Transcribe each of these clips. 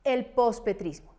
El pospetrismo.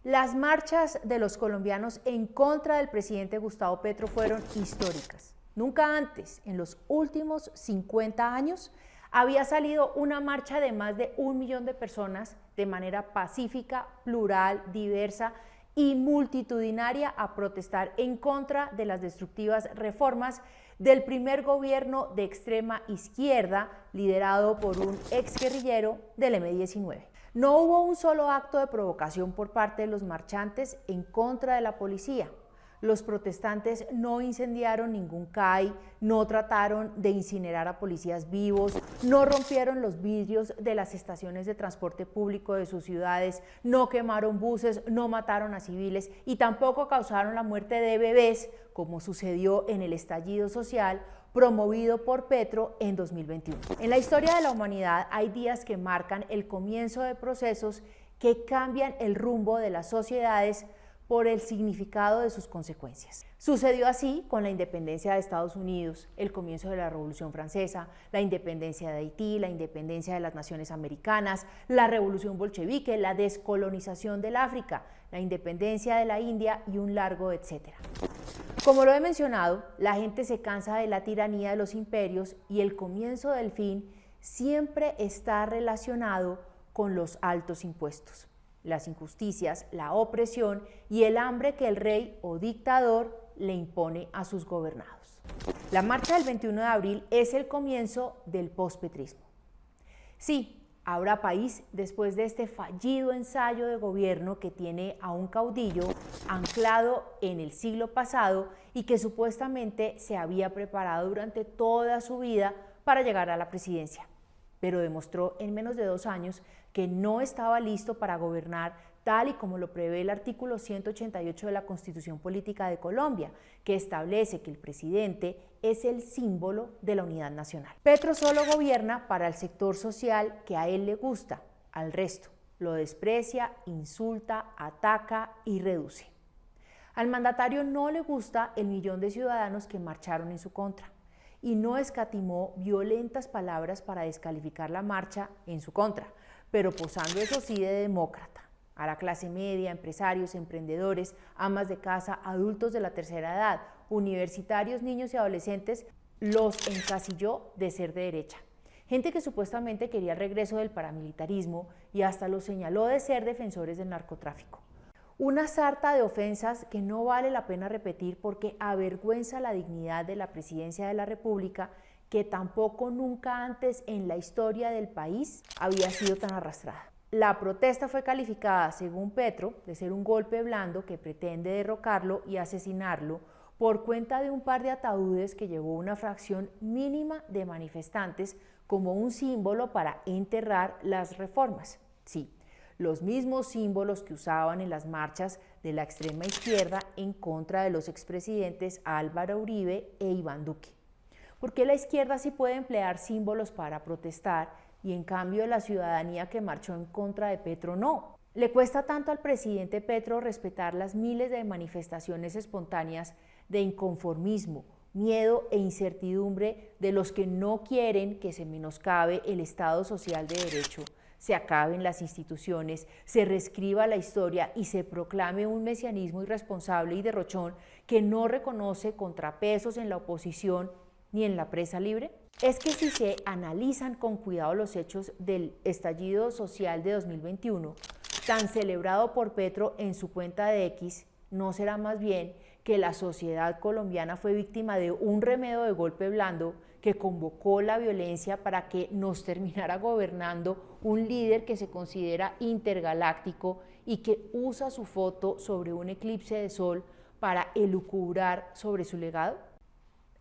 Las marchas de los colombianos en contra del presidente Gustavo Petro fueron históricas. Nunca antes, en los últimos 50 años, había salido una marcha de más de 1 millón de personas de manera pacífica, plural, diversa y multitudinaria a protestar en contra de las destructivas reformas del primer gobierno de extrema izquierda liderado por un exguerrillero del M-19. No hubo un solo acto de provocación por parte de los marchantes en contra de la policía. Los protestantes no incendiaron ningún CAI, no trataron de incinerar a policías vivos, no rompieron los vidrios de las estaciones de transporte público de sus ciudades, no quemaron buses, no mataron a civiles y tampoco causaron la muerte de bebés, como sucedió en el estallido social promovido por Petro en 2021. En la historia de la humanidad hay días que marcan el comienzo de procesos que cambian el rumbo de las sociedades por el significado de sus consecuencias. Sucedió así con la independencia de Estados Unidos, el comienzo de la Revolución Francesa, la independencia de Haití, la independencia de las naciones americanas, la Revolución Bolchevique, la descolonización del África, la independencia de la India y un largo etcétera. Como lo he mencionado, la gente se cansa de la tiranía de los imperios y el comienzo del fin siempre está relacionado con los altos impuestos, las injusticias, la opresión y el hambre que el rey o dictador le impone a sus gobernados. La marcha del 21 de abril es el comienzo del pospetrismo. Sí, habrá país después de este fallido ensayo de gobierno que tiene a un caudillo anclado en el siglo pasado y que supuestamente se había preparado durante toda su vida para llegar a la presidencia, pero demostró en menos de 2 años que no estaba listo para gobernar tal y como lo prevé el artículo 188 de la Constitución Política de Colombia, que establece que el presidente es el símbolo de la unidad nacional. Petro solo gobierna para el sector social que a él le gusta, al resto lo desprecia, insulta, ataca y reduce. Al mandatario no le gusta el 1 millón de ciudadanos que marcharon en su contra y no escatimó violentas palabras para descalificar la marcha en su contra, pero posando eso sí de demócrata. A la clase media, empresarios, emprendedores, amas de casa, adultos de la tercera edad, universitarios, niños y adolescentes, los encasilló de ser de derecha. Gente que supuestamente quería el regreso del paramilitarismo y hasta los señaló de ser defensores del narcotráfico. Una sarta de ofensas que no vale la pena repetir porque avergüenza la dignidad de la presidencia de la República, que tampoco nunca antes en la historia del país había sido tan arrastrada. La protesta fue calificada, según Petro, de ser un golpe blando que pretende derrocarlo y asesinarlo por cuenta de un par de ataúdes que llevó una fracción mínima de manifestantes como un símbolo para enterrar las reformas. Sí, los mismos símbolos que usaban en las marchas de la extrema izquierda en contra de los expresidentes Álvaro Uribe e Iván Duque. ¿Por qué la izquierda sí puede emplear símbolos para protestar y en cambio la ciudadanía que marchó en contra de Petro no? ¿Le cuesta tanto al presidente Petro respetar las miles de manifestaciones espontáneas de inconformismo, miedo e incertidumbre de los que no quieren que se menoscabe el Estado social de derecho, se acaben las instituciones, se reescriba la historia y se proclame un mesianismo irresponsable y derrochón que no reconoce contrapesos en la oposición ni en la prensa libre? Es que si se analizan con cuidado los hechos del estallido social de 2021, tan celebrado por Petro en su cuenta de X, ¿no será más bien que la sociedad colombiana fue víctima de un remedio de golpe blando que convocó la violencia para que nos terminara gobernando un líder que se considera intergaláctico y que usa su foto sobre un eclipse de sol para elucubrar sobre su legado?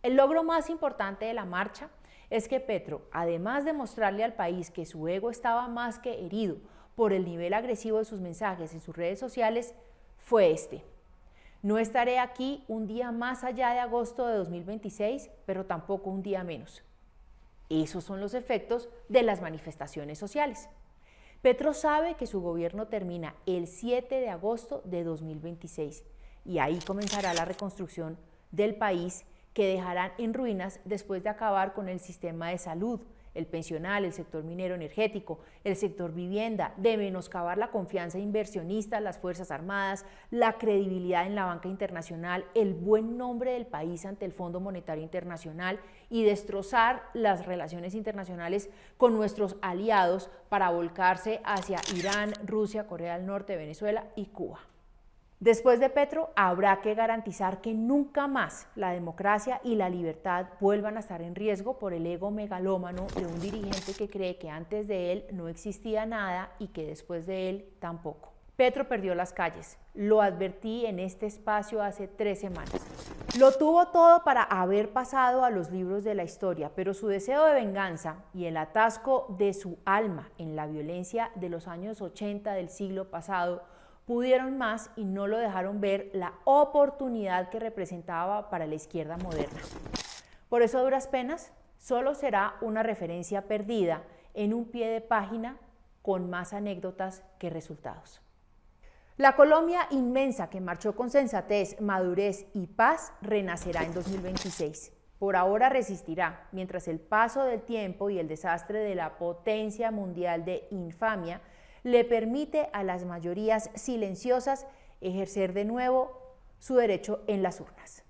El logro más importante de la marcha es que Petro, además de mostrarle al país que su ego estaba más que herido por el nivel agresivo de sus mensajes en sus redes sociales, fue este: no estaré aquí un día más allá de agosto de 2026, pero tampoco un día menos. Esos son los efectos de las manifestaciones sociales. Petro sabe que su gobierno termina el 7 de agosto de 2026 y ahí comenzará la reconstrucción del país que dejarán en ruinas después de acabar con el sistema de salud, el pensional, el sector minero energético, el sector vivienda, de menoscabar la confianza inversionista, las Fuerzas Armadas, la credibilidad en la banca internacional, el buen nombre del país ante el Fondo Monetario Internacional y destrozar las relaciones internacionales con nuestros aliados para volcarse hacia Irán, Rusia, Corea del Norte, Venezuela y Cuba. Después de Petro, habrá que garantizar que nunca más la democracia y la libertad vuelvan a estar en riesgo por el ego megalómano de un dirigente que cree que antes de él no existía nada y que después de él tampoco. Petro perdió las calles, lo advertí en este espacio hace 3 semanas. Lo tuvo todo para haber pasado a los libros de la historia, pero su deseo de venganza y el atasco de su alma en la violencia de los años 80 del siglo pasado pudieron más y no lo dejaron ver la oportunidad que representaba para la izquierda moderna. Por eso, a duras penas, solo será una referencia perdida en un pie de página con más anécdotas que resultados. La Colombia inmensa que marchó con sensatez, madurez y paz renacerá en 2026. Por ahora resistirá, mientras el paso del tiempo y el desastre de la potencia mundial de infamia le permite a las mayorías silenciosas ejercer de nuevo su derecho en las urnas.